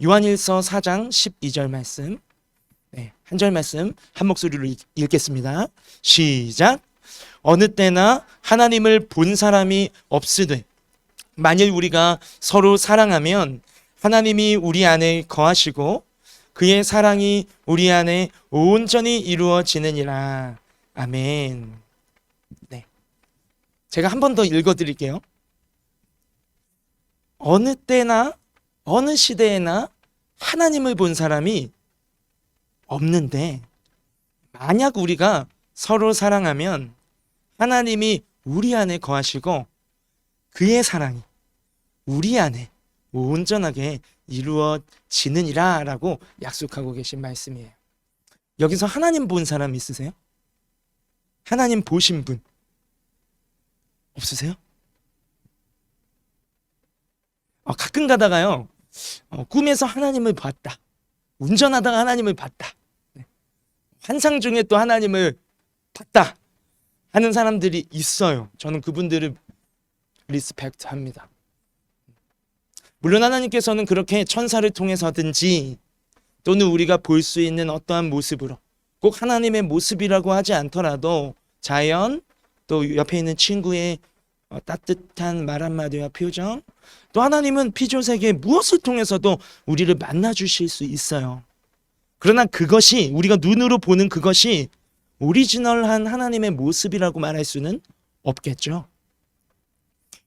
요한일서 4장 12절 말씀, 한 절 말씀 한 목소리로 읽겠습니다. 시작. 어느 때나 하나님을 본 사람이 없으되 만일 우리가 서로 사랑하면 하나님이 우리 안에 거하시고 그의 사랑이 우리 안에 온전히 이루어지느니라. 아멘. 네. 제가 한 번 더 읽어드릴게요. 어느 때나 어느 시대에나 하나님을 본 사람이 없는데 만약 우리가 서로 사랑하면 하나님이 우리 안에 거하시고 그의 사랑이 우리 안에 온전하게 이루어지느니라 라고 약속하고 계신 말씀이에요. 여기서 하나님 본 사람 있으세요? 하나님 보신 분 없으세요? 가끔 가다가요, 꿈에서 하나님을 봤다, 운전하다가 하나님을 봤다, 환상 중에 또 하나님을 봤다 하는 사람들이 있어요. 저는 그분들을 리스펙트 합니다. 물론 하나님께서는 그렇게 천사를 통해서든지 또는 우리가 볼 수 있는 어떠한 모습으로, 꼭 하나님의 모습이라고 하지 않더라도 자연, 또 옆에 있는 친구의 따뜻한 말 한마디와 표정, 또 하나님은 피조세계 무엇을 통해서도 우리를 만나주실 수 있어요. 그러나 그것이, 우리가 눈으로 보는 그것이 오리지널한 하나님의 모습이라고 말할 수는 없겠죠.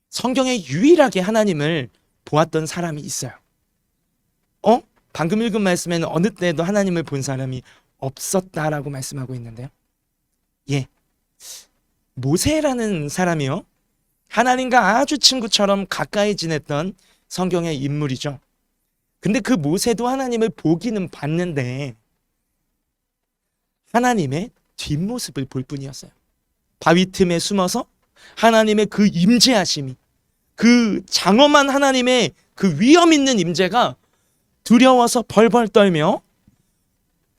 성경에 유일하게 하나님을 보았던 사람이 있어요. 방금 읽은 말씀에는 어느 때도 하나님을 본 사람이 없었다라고 말씀하고 있는데요. 모세라는 사람이요, 하나님과 아주 친구처럼 가까이 지냈던 성경의 인물이죠. 근데 그 모세도 하나님을 보기는 봤는데 하나님의 뒷모습을 볼 뿐이었어요. 바위 틈에 숨어서 하나님의 그 임재하심이, 그 장엄한 하나님의 그 위엄 있는 임재가 두려워서 벌벌 떨며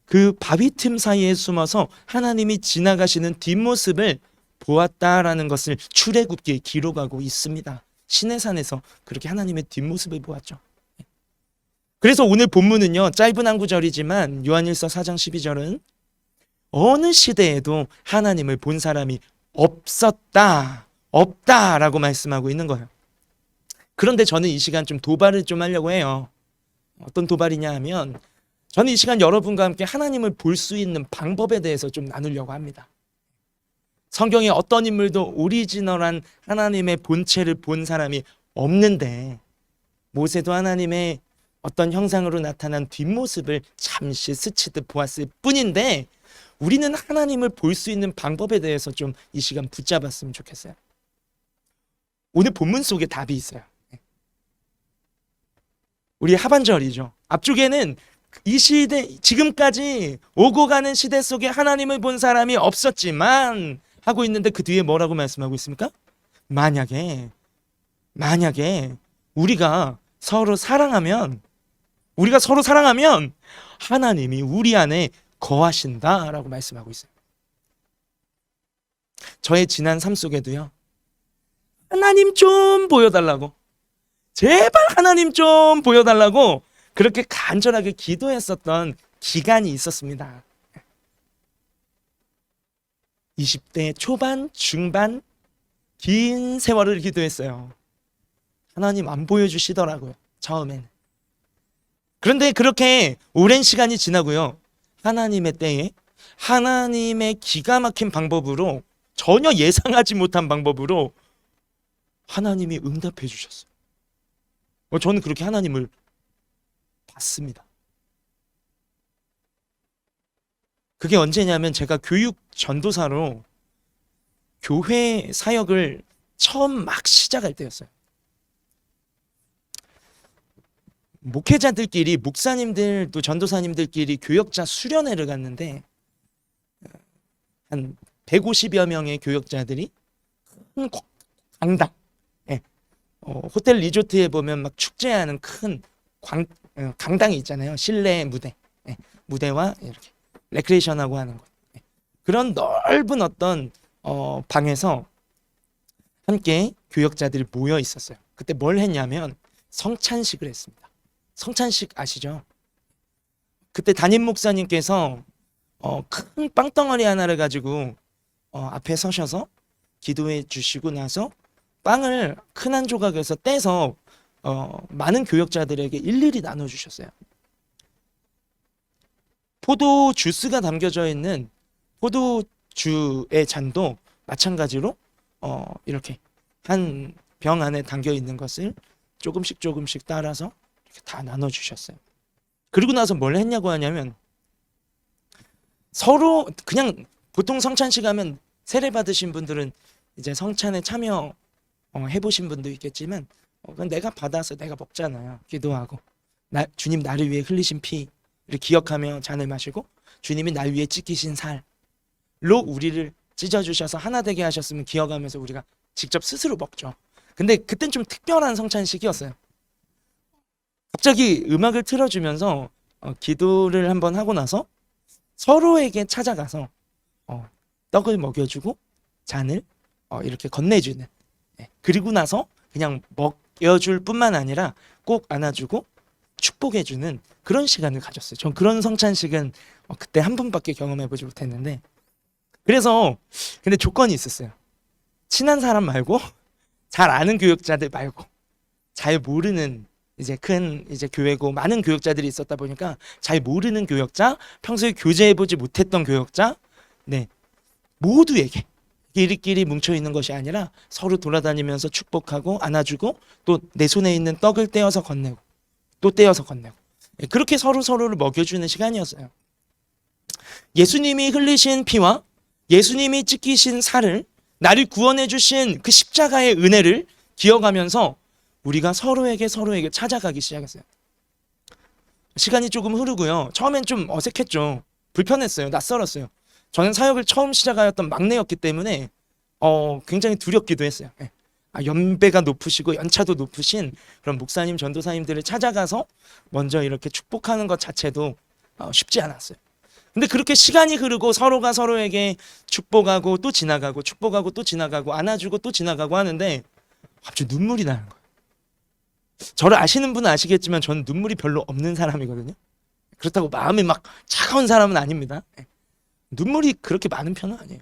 그 바위 틈 사이에 숨어서 하나님이 지나가시는 뒷모습을 보았다라는 것을 출애굽기에 기록하고 있습니다. 시내산에서 그렇게 하나님의 뒷모습을 보았죠. 그래서 오늘 본문은요, 짧은 한 구절이지만 요한일서 4장 12절은 어느 시대에도 하나님을 본 사람이 없다라고 말씀하고 있는 거예요. 그런데 저는 이 시간 좀 도발을 좀 하려고 해요. 어떤 도발이냐 하면, 저는 이 시간 여러분과 함께 하나님을 볼 수 있는 방법에 대해서 좀 나누려고 합니다. 성경에 어떤 인물도 오리지널한 하나님의 본체를 본 사람이 없는데 모세도 하나님의 어떤 형상으로 나타난 뒷모습을 잠시 스치듯 보았을 뿐인데, 우리는 하나님을 볼 수 있는 방법에 대해서 좀 이 시간 붙잡았으면 좋겠어요. 오늘 본문 속에 답이 있어요. 우리 하반절이죠. 앞쪽에는 이 시대, 지금까지 오고 가는 시대 속에 하나님을 본 사람이 없었지만 하고 있는데, 그 뒤에 뭐라고 말씀하고 있습니까? 만약에 우리가 서로 사랑하면 하나님이 우리 안에 거하신다라고 말씀하고 있어요. 저의 지난 삶 속에도요, 하나님 좀 보여달라고, 제발 하나님 좀 보여달라고 그렇게 간절하게 기도했었던 기간이 있었습니다. 20대 초반, 중반 긴 세월을 기도했어요. 하나님 안 보여주시더라고요, 처음에는. 그런데 그렇게 오랜 시간이 지나고요, 하나님의 때에 하나님의 기가 막힌 방법으로, 전혀 예상하지 못한 방법으로 하나님이 응답해 주셨어요. 저는 그렇게 하나님을 봤습니다. 그게 언제냐면, 제가 교육 전도사로 교회 사역을 처음 막 시작할 때였어요. 목회자들끼리, 목사님들 또 전도사님들끼리 교역자 수련회를 갔는데, 한 150여 명의 교역자들이 큰 강당, 호텔 리조트에 보면 막 축제하는 큰 강당이 있잖아요. 실내 무대, 무대와 이렇게 레크레이션하고 하는 것, 그런 넓은 어떤 방에서 함께 교역자들이 모여 있었어요. 그때 뭘 했냐면 성찬식을 했습니다. 성찬식 아시죠? 그때 담임 목사님께서 큰 빵덩어리 하나를 가지고 앞에 서셔서 기도해 주시고 나서 빵을 큰 한 조각에서 떼서 많은 교역자들에게 일일이 나눠주셨어요. 포도 주스가 담겨져 있는 포도주의 잔도 마찬가지로 이렇게 한 병 안에 담겨 있는 것을 조금씩 조금씩 따라서 이렇게 다 나눠주셨어요. 그리고 나서 뭘 했냐고 하냐면 서로 그냥 보통 성찬식 하면 세례 받으신 분들은 이제 성찬에 참여 해보신 분도 있겠지만 그건 내가 받아서 내가 먹잖아요. 기도하고 주님 나를 위해 흘리신 피를 기억하며 잔을 마시고 주님이 날 위해 찢기신 살로 우리를 찢어주셔서 하나 되게 하셨으면 기억하면서 우리가 직접 스스로 먹죠. 근데 그땐 좀 특별한 성찬식이었어요. 갑자기 음악을 틀어주면서 기도를 한번 하고 나서 서로에게 찾아가서 떡을 먹여주고 잔을 이렇게 건네주는, 그리고 나서 그냥 먹여줄 뿐만 아니라 꼭 안아주고 축복해주는 그런 시간을 가졌어요. 전 그런 성찬식은 그때 한 번밖에 경험해보지 못했는데, 그래서 근데 조건이 있었어요. 친한 사람 말고 잘 아는 교역자들 말고 잘 모르는 이제 큰 이제 교회고 많은 교역자들이 있었다 보니까 잘 모르는 교역자, 평소에 교제해보지 못했던 교역자, 모두에게 끼리끼리 뭉쳐 있는 것이 아니라 서로 돌아다니면서 축복하고 안아주고 또 내 손에 있는 떡을 떼어서 건네고 또 떼어서 건네고, 그렇게 서로 서로를 먹여주는 시간이었어요. 예수님이 흘리신 피와 예수님이 찢기신 살을, 나를 구원해 주신 그 십자가의 은혜를 기억하면서 우리가 서로에게 찾아가기 시작했어요. 시간이 조금 흐르고요. 처음엔 좀 어색했죠. 불편했어요. 낯설었어요. 저는 사역을 처음 시작하였던 막내였기 때문에 굉장히 두렵기도 했어요. 연배가 높으시고 연차도 높으신 그런 목사님, 전도사님들을 찾아가서 먼저 이렇게 축복하는 것 자체도 쉽지 않았어요. 근데 그렇게 시간이 흐르고 서로가 서로에게 축복하고 또 지나가고 축복하고 또 지나가고 안아주고 또 지나가고 하는데 갑자기 눈물이 나는 거예요. 저를 아시는 분은 아시겠지만 저는 눈물이 별로 없는 사람이거든요. 그렇다고 마음이 막 차가운 사람은 아닙니다. 눈물이 그렇게 많은 편은 아니에요.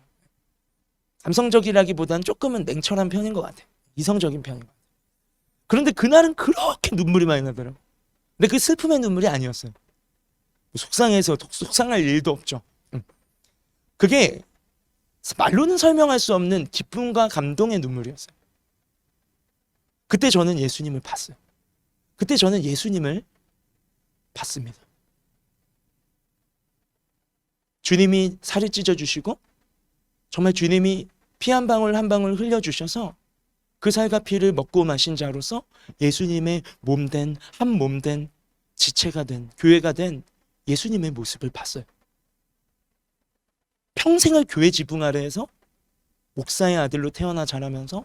감성적이라기보다는 조금은 냉철한 편인 것 같아요. 이성적인 편인 것 같아요. 그런데 그날은 그렇게 눈물이 많이 나더라고요. 근데 그 슬픔의 눈물이 아니었어요. 속상해서 속상할 일도 없죠. 그게 말로는 설명할 수 없는 기쁨과 감동의 눈물이었어요. 그때 저는 예수님을 봤어요. 그때 저는 예수님을 봤습니다. 주님이 살을 찢어주시고 정말 주님이 피 한 방울 한 방울 흘려주셔서 그 살과 피를 먹고 마신 자로서 예수님의 몸된 한 몸된 지체가 된 교회가 된 예수님의 모습을 봤어요. 평생을 교회 지붕 아래에서 목사의 아들로 태어나 자라면서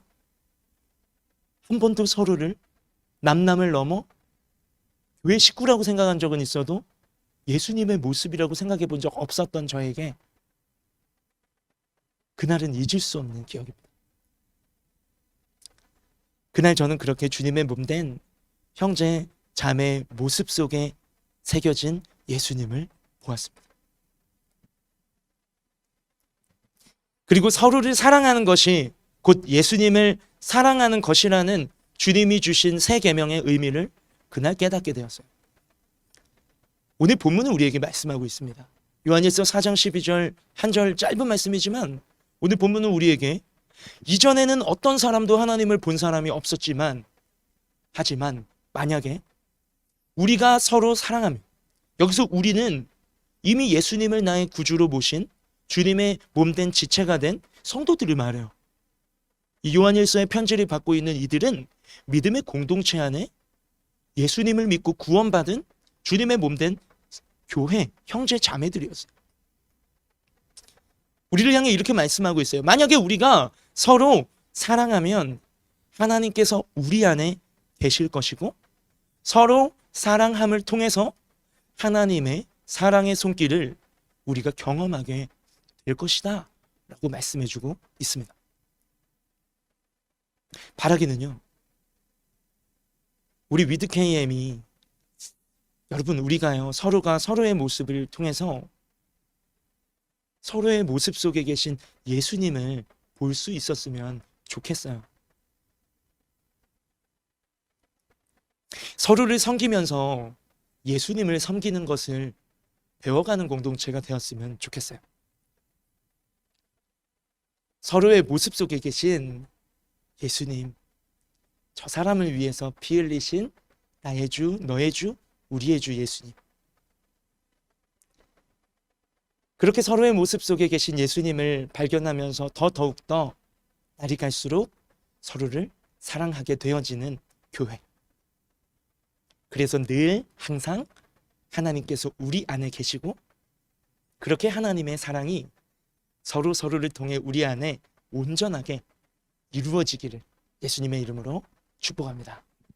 한 번도 서로를 남남을 넘어 교회 식구라고 생각한 적은 있어도 예수님의 모습이라고 생각해 본 적 없었던 저에게 그날은 잊을 수 없는 기억입니다. 그날 저는 그렇게 주님의 몸된 형제, 자매의 모습 속에 새겨진 예수님을 보았습니다. 그리고 서로를 사랑하는 것이 곧 예수님을 사랑하는 것이라는 주님이 주신 새 계명의 의미를 그날 깨닫게 되었어요. 오늘 본문은 우리에게 말씀하고 있습니다. 요한일서 4장 12절 한 절 짧은 말씀이지만 오늘 본문은 우리에게 이전에는 어떤 사람도 하나님을 본 사람이 없었지만 하지만 만약에 우리가 서로 사랑하면, 여기서 우리는 이미 예수님을 나의 구주로 모신 주님의 몸된 지체가 된 성도들을 말해요. 이 요한일서의 편지를 받고 있는 이들은 믿음의 공동체 안에 예수님을 믿고 구원받은 주님의 몸된 교회, 형제, 자매들이었어요. 우리를 향해 이렇게 말씀하고 있어요. 만약에 우리가 서로 사랑하면 하나님께서 우리 안에 계실 것이고 서로 사랑함을 통해서 하나님의 사랑의 손길을 우리가 경험하게 될 것이다 라고 말씀해주고 있습니다. 바라기는요, 우리 위드 KM이 여러분, 우리가요, 서로가 서로의 모습을 통해서 서로의 모습 속에 계신 예수님을 볼 수 있었으면 좋겠어요. 서로를 섬기면서 예수님을 섬기는 것을 배워가는 공동체가 되었으면 좋겠어요. 서로의 모습 속에 계신 예수님, 저 사람을 위해서 피 흘리신 나의 주, 너의 주, 우리의 주 예수님. 그렇게 서로의 모습 속에 계신 예수님을 발견하면서 더욱더 날이 갈수록 서로를 사랑하게 되어지는 교회. 그래서 늘 항상 하나님께서 우리 안에 계시고, 그렇게 하나님의 사랑이 서로를 통해 우리 안에 온전하게 이루어지기를 예수님의 이름으로 축복합니다.